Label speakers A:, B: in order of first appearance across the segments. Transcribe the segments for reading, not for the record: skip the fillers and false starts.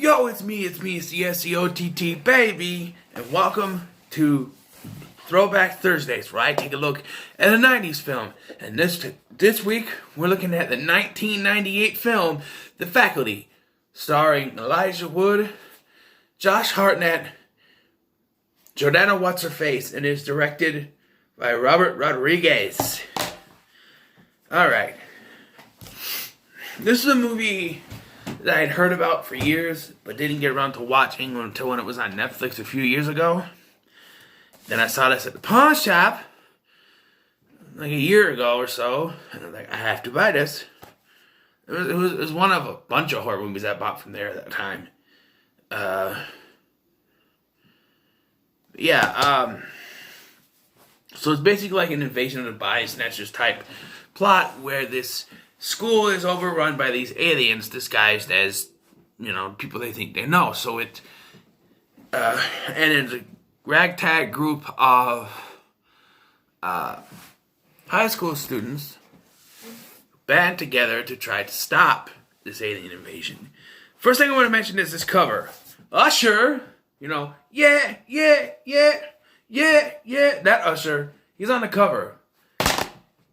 A: Yo, it's me, it's the SEOTT baby, and welcome to Throwback Thursdays, where I take a look at a 90s film. And this week, we're looking at the 1998 film, The Faculty, starring Elijah Wood, Josh Hartnett, Jordana What's-Her-Face, and is directed by Robert Rodriguez. Alright. This is a movie that I had heard about for years, but didn't get around to watching until when it was on Netflix a few years ago. Then I saw this at the pawn shop, like a year ago or so, and I'm like, I have to buy this. It was one of a bunch of horror movies I bought from there at that time. So it's basically like an Invasion of the Body Snatchers type plot where this school is overrun by these aliens disguised as, people they think they know. So and it's a ragtag group of high school students band together to try to stop this alien invasion. First thing I want to mention is this cover. Usher, yeah, that Usher, he's on the cover.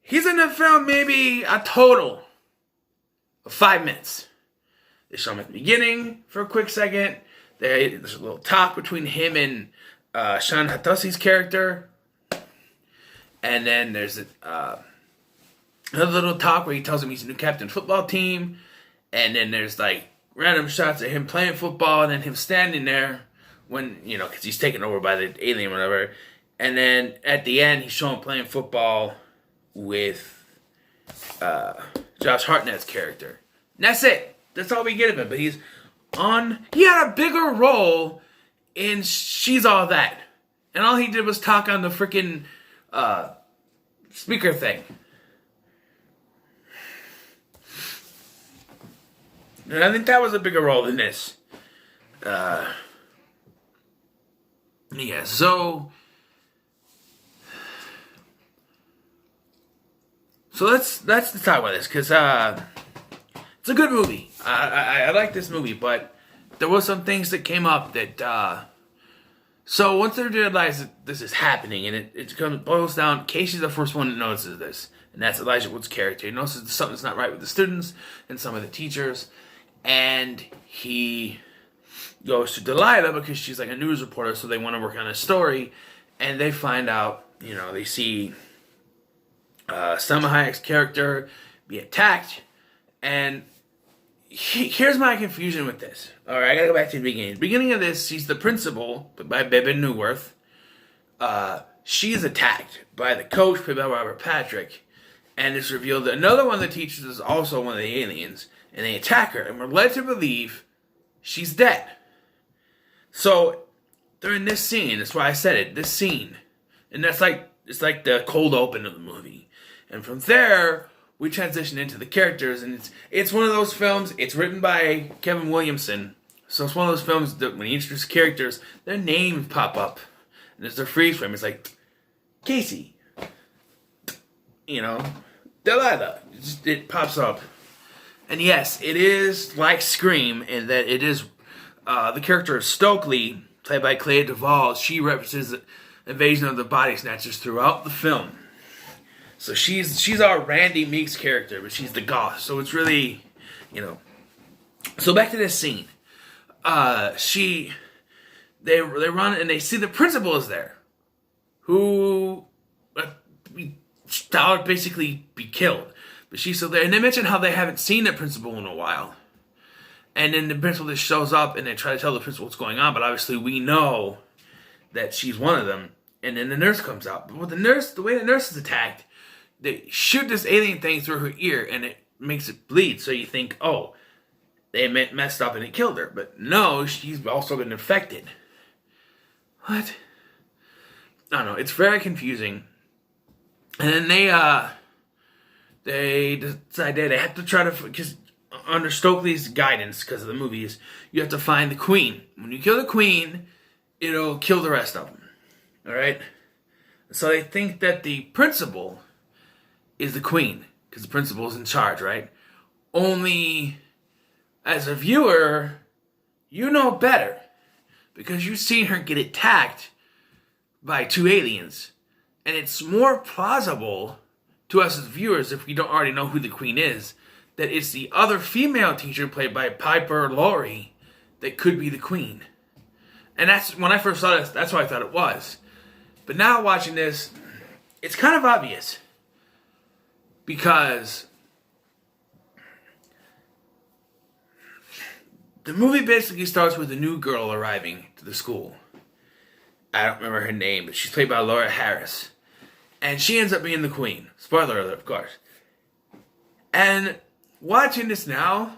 A: He's in the film maybe a total of 5 minutes. They show him at the beginning for a quick second. There's a little talk between him and Sean Hatosi's character. And then there's another little talk where he tells him he's a new captain of the football team. And then there's like random shots of him playing football and then him standing there when, because he's taken over by the alien or whatever. And then at the end, he's showing him playing football with Josh Hartnett's character. And that's it. That's all we get of him. But he had a bigger role in She's All That. And all he did was talk on the freaking speaker thing. And I think that was a bigger role than this. So let's talk about this, because it's a good movie. I like this movie, but there were some things that came up that... So once they realize that this is happening, and it boils down... Casey's the first one that notices this, and that's Elijah Wood's character. He notices something's not right with the students and some of the teachers, and he goes to Delilah because she's like a news reporter, so they want to work on a story, and they find out, they see... Selma Hayek's character be attacked, and here's my confusion with this. Alright, I gotta go back to the beginning. The beginning of this, she's the principal, played by Bebe Newworth. She's attacked by the coach, played by Robert Patrick, and it's revealed that another one of the teachers is also one of the aliens, and they attack her, and we're led to believe she's dead. So, during this scene, that's why I said it, this scene, and it's like the cold open of the movie. And from there, we transition into the characters, and it's one of those films, it's written by Kevin Williamson, so it's one of those films that when you introduce characters, their names pop up, and it's their freeze frame, it's like, Casey, Delilah, it pops up. And yes, it is like Scream, in that it is, the character of Stokely, played by Clea Duvall, she represents the invasion of the body snatchers throughout the film. So she's our Randy Meeks character, but she's the goth. So it's really, So back to this scene. They run and they see the principal is there, who would basically be killed. But she's still there. And they mention how they haven't seen the principal in a while. And then the principal just shows up and they try to tell the principal what's going on. But obviously we know that she's one of them. And then the nurse comes out. But with the way the nurse is attacked, they shoot this alien thing through her ear, and it makes it bleed. So you think, oh, they messed up and it killed her. But no, she's also been infected. What? I don't know. It's very confusing. And then they decide they have to try to... Because under Stokely's guidance, because of the movies, you have to find the queen. When you kill the queen, it'll kill the rest of them. Alright? So they think that the principal is the queen, because the principal's in charge, right? Only, as a viewer, you know better because you've seen her get attacked by 2 aliens. And it's more plausible to us as viewers, if we don't already know who the queen is, that it's the other female teacher played by Piper Laurie that could be the queen. And that's, when I first saw this, that's what I thought it was. But now watching this, it's kind of obvious. Because the movie basically starts with a new girl arriving to the school. I don't remember her name, but she's played by Laura Harris. And she ends up being the queen. Spoiler alert, of course. And watching this now,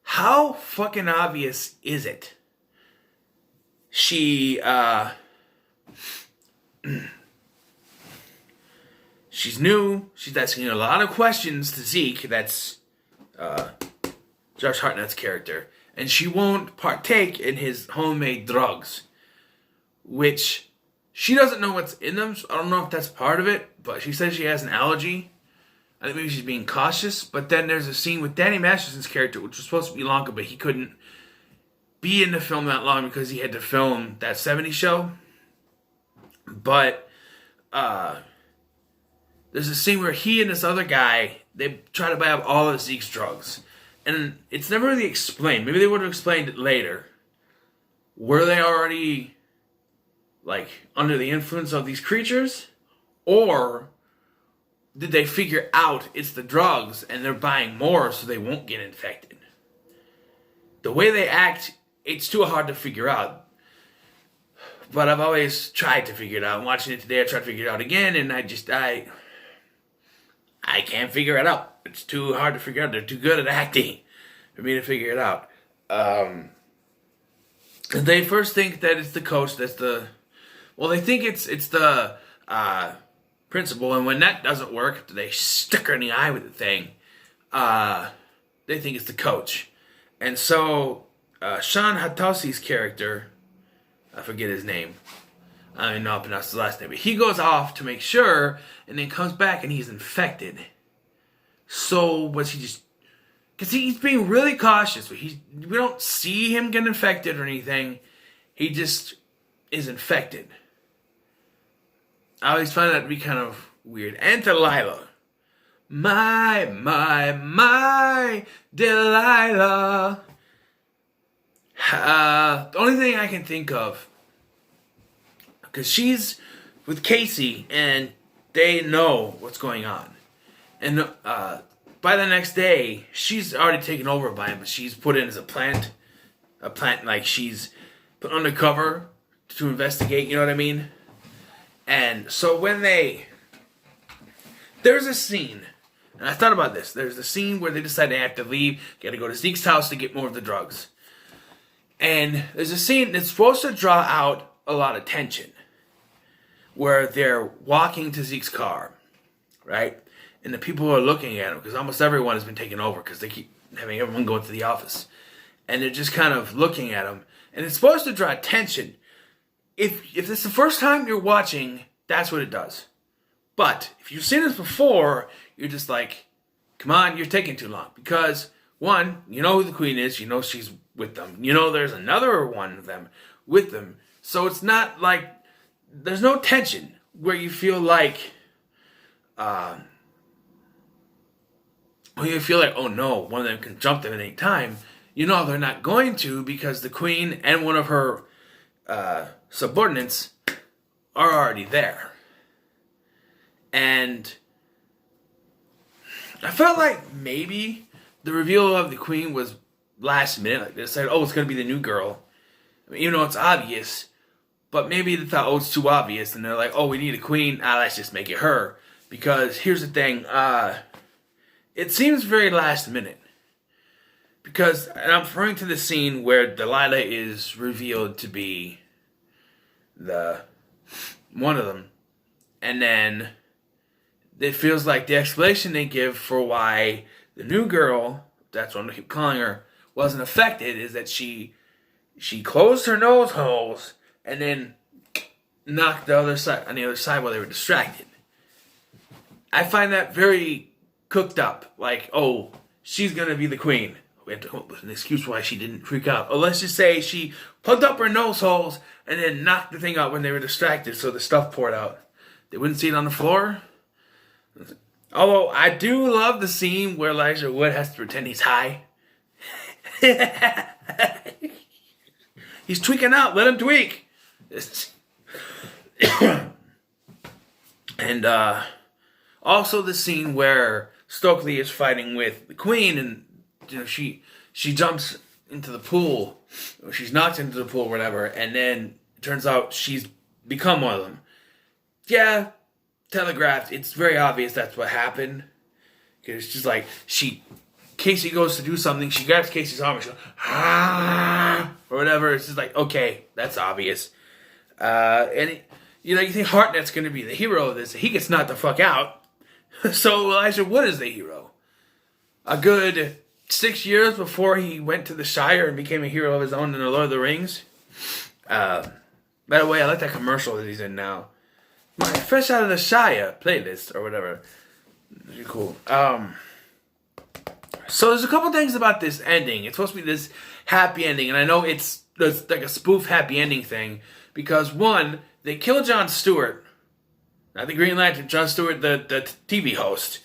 A: how fucking obvious is it? She's new. She's asking a lot of questions to Zeke. That's Josh Hartnett's character. And she won't partake in his homemade drugs. Which, she doesn't know what's in them. So I don't know if that's part of it. But she says she has an allergy. I think maybe she's being cautious. But then there's a scene with Danny Masterson's character, which was supposed to be longer, but he couldn't be in the film that long because he had to film that 70s show. But there's a scene where he and this other guy, they try to buy up all of Zeke's drugs. And it's never really explained. Maybe they would have explained it later. Were they already, like, under the influence of these creatures? Or did they figure out it's the drugs and they're buying more so they won't get infected? The way they act, it's too hard to figure out. But I've always tried to figure it out. I'm watching it today, I tried to figure it out again, and I can't figure it out. It's too hard to figure out. They're too good at acting for me to figure it out. They first think that it's the coach that's the... Well, they think it's the principal, and when that doesn't work, they stick her in the eye with the thing. They think it's the coach. And so, Sean Hatosi's character, I forget his name. I don't even know how to pronounce his last name. But he goes off to make sure, and then comes back and he's infected. So, was he just... Because he's being really cautious. We don't see him get infected or anything. He just is infected. I always find that to be kind of weird. And Delilah. My Delilah. The only thing I can think of, because she's with Casey and they know what's going on. And by the next day, she's already taken over by him, but she's put in as a plant like she's put undercover to investigate, you know what I mean? And so when there's a scene, and I thought about this, there's a scene where they decide they have to leave, gotta go to Zeke's house to get more of the drugs. And there's a scene that's supposed to draw out a lot of tension, where they're walking to Zeke's car, right? And the people are looking at him, because almost everyone has been taken over, because they keep having everyone go into the office. And they're just kind of looking at him. And it's supposed to draw attention. If this is the first time you're watching, that's what it does. But if you've seen this before, you're just like, come on, you're taking too long. Because, one, you know who the queen is, you know she's with them. You know there's another one of them with them. So it's not like, there's no tension where you feel like, oh no, one of them can jump them at any time. You know they're not going to, because the queen and one of her subordinates are already there. And I felt like maybe the reveal of the queen was last minute. Like they said, oh, it's going to be the new girl. I mean, even though it's obvious. But maybe they thought, oh, it's too obvious. And they're like, oh, we need a queen. Let's just make it her. Because here's the thing. It seems very last minute. Because, and I'm referring to the scene where Delilah is revealed to be one of them. And then it feels like the explanation they give for why the new girl, that's what I'm going to keep calling her, wasn't affected is that she closed her nose holes and then knocked on the other side while they were distracted. I find that very cooked up. Like, oh, she's going to be the queen. We have to come up with an excuse why she didn't freak out. Or let's just say she plugged up her nose holes and then knocked the thing out when they were distracted, so the stuff poured out. They wouldn't see it on the floor. Although I do love the scene where Elijah Wood has to pretend he's high. He's tweaking out. Let him tweak. And also the scene where Stokely is fighting with the Queen, and she jumps into the pool, or she's knocked into the pool, or whatever, and then it turns out she's become one of them. Yeah, telegraphed. It's very obvious that's what happened. Because it's just like Casey goes to do something, she grabs Casey's arm, and she goes, or whatever. It's just like, okay, that's obvious. And you think Hartnett's going to be the hero of this. He gets knocked the fuck out. So Elijah Wood is the hero. A good 6 years before he went to the Shire and became a hero of his own in The Lord of the Rings. By the way, I like that commercial that he's in now. My Fresh Out of the Shire playlist, or whatever. Pretty cool. So there's a couple things about this ending. It's supposed to be this happy ending, and I know it's like a spoof happy ending thing, because one, they kill Jon Stewart, not the Green Lantern, Jon Stewart, the TV host.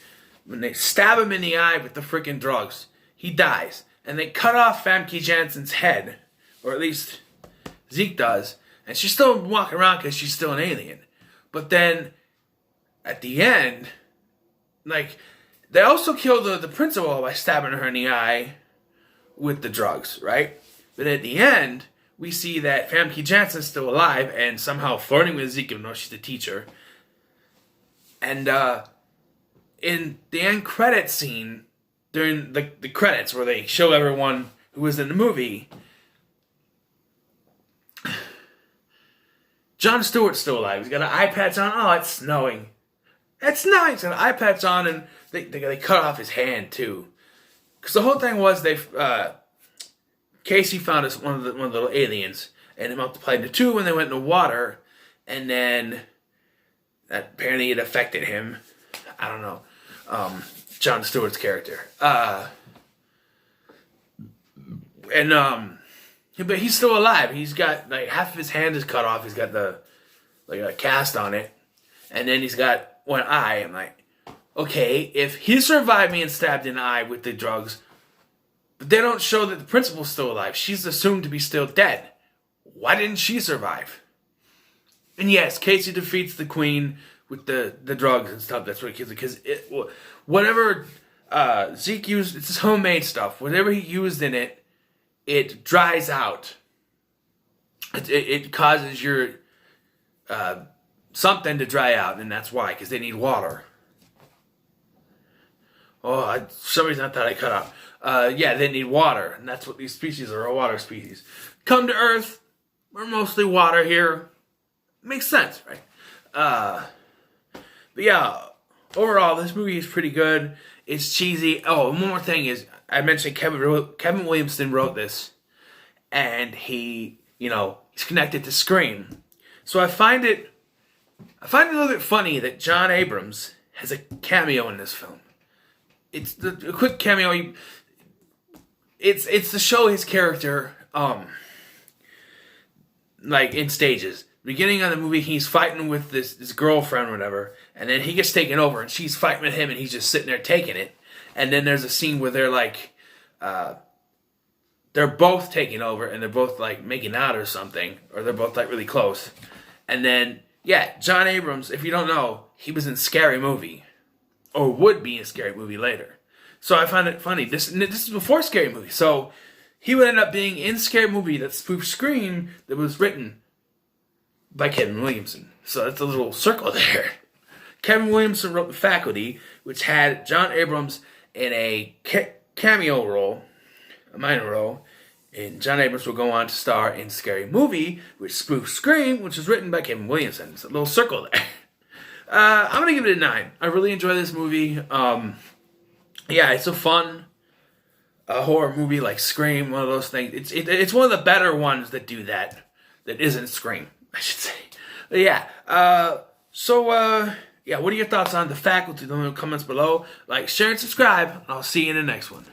A: When they stab him in the eye with the freaking drugs, he dies. And they cut off Famke Janssen's head, or at least Zeke does, and she's still walking around because she's still an alien. But then, at the end, they also kill the principal by stabbing her in the eye with the drugs, right? But at the end, we see that Famke Janssen's still alive and somehow flirting with Zeke, even though she's the teacher. And in the end credit scene, during the credits where they show everyone who was in the movie, Jon Stewart's still alive. He's got an eye patch on. Oh, it's snowing. It's snowing. He's got an eye patch on, and they cut off his hand too. Because the whole thing was Casey found one of the little aliens, and it multiplied into two when they went in the water, and then apparently it affected him. I don't know. Jon Stewart's character. But he's still alive. He's got half of his hand is cut off. He's got a cast on it, and then he's got one eye. I'm like, okay, if he survived being stabbed in the eye with the drugs, but they don't show that the principal's still alive. She's assumed to be still dead. Why didn't she survive? And yes, Casey defeats the Queen with the drugs and stuff. That's what kills it. Because whatever Zeke used, it's his homemade stuff. Whatever he used in it, it dries out. It causes your something to dry out, and that's why. Because they need water. Oh, for some reason I thought I cut out. Yeah, they need water, and that's what these species are, a water species. Come to Earth, we're mostly water here. Makes sense, right? But yeah, overall, this movie is pretty good. It's cheesy. Oh, one more thing is, I mentioned Kevin Williamson wrote this, and he's connected to Scream. So I find it a little bit funny that John Abrams has a cameo in this film. It's a quick cameo. It's to show his character, in stages. Beginning of the movie, he's fighting with this girlfriend or whatever, and then he gets taken over, and she's fighting with him, and he's just sitting there taking it. And then there's a scene where they're both taking over, and they're both making out or something, or they're both really close. And then, yeah, John Abrams, if you don't know, he was in Scary Movie, or would be in Scary Movie later. So I find it funny. This is before Scary Movie, so he would end up being in Scary Movie that spoofed Scream that was written by Kevin Williamson. So that's a little circle there. Kevin Williamson wrote The Faculty, which had John Abrams in a cameo role, a minor role, and John Abrams will go on to star in Scary Movie, which spoofed Scream, which was written by Kevin Williamson. It's a little circle there. I'm going to give it a 9. I really enjoy this movie. Yeah, it's a fun horror movie like Scream, one of those things. It's one of the better ones that do that isn't Scream, I should say. But yeah, yeah, what are your thoughts on The Faculty? Leave them in the comments below. Like, share, and subscribe, and I'll see you in the next one.